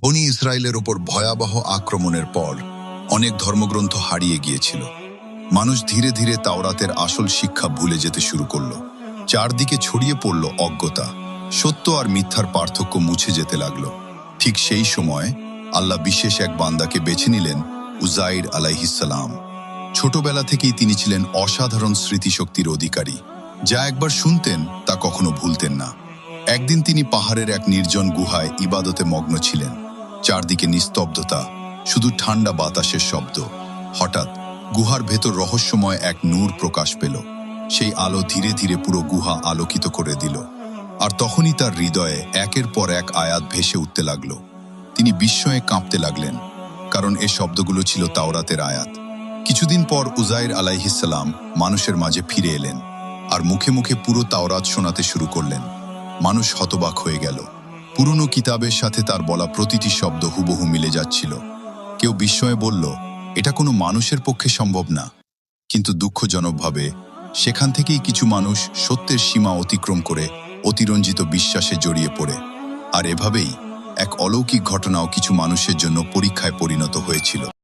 বনি ইসরায়েলের ওপর ভয়াবহ আক্রমণের পর অনেক ধর্মগ্রন্থ হারিয়ে গিয়েছিল। মানুষ ধীরে ধীরে তাওরাতের আসল শিক্ষা ভুলে যেতে শুরু করল। চারদিকে ছড়িয়ে পড়ল অজ্ঞতা, সত্য আর মিথ্যার পার্থক্য মুছে যেতে লাগলো। ঠিক সেই সময় আল্লাহ বিশেষ এক বান্দাকে বেছে নিলেন, উজাইর আলাইহিসসালাম। ছোটবেলা থেকেই তিনি ছিলেন অসাধারণ স্মৃতিশক্তির অধিকারী। যা একবার শুনতেন তা কখনো ভুলতেন না। একদিন তিনি পাহাড়ের এক নির্জন গুহায় ইবাদতে মগ্ন ছিলেন। চারদিকে নিস্তব্ধতা, শুধু ঠান্ডা বাতাসের শব্দ। হঠাৎ গুহার ভেতর রহস্যময় এক নূর প্রকাশ পেল। সেই আলো ধীরে ধীরে পুরো গুহা আলোকিত করে দিল। আর তখনই তার হৃদয়ে একের পর এক আয়াত ভেসে উঠতে লাগল। তিনি বিস্ময়ে কাঁপতে লাগলেন, কারণ এ শব্দগুলো ছিল তাওরাতের আয়াত। কিছুদিন পর উজাইর আলাইহিসসালাম মানুষের মাঝে ফিরে এলেন, আর মুখে মুখে পুরো তাওরাত শোনাতে শুরু করলেন। মানুষ হতবাক হয়ে গেল। পুরনো কিতাবের সাথে তার বলা প্রতিটি শব্দ হুবহু মিলে যাচ্ছিল। কেউ বিস্ময়ে বলল, এটা কোনো মানুষের পক্ষে সম্ভব না। কিন্তু দুঃখজনকভাবে সেখান থেকেই কিছু মানুষ সত্যের সীমা অতিক্রম করে অতিরঞ্জিত বিশ্বাসে জড়িয়ে পড়ে। আর এভাবেই এক অলৌকিক ঘটনাও কিছু মানুষের জন্য পরীক্ষায় পরিণত হয়েছিল।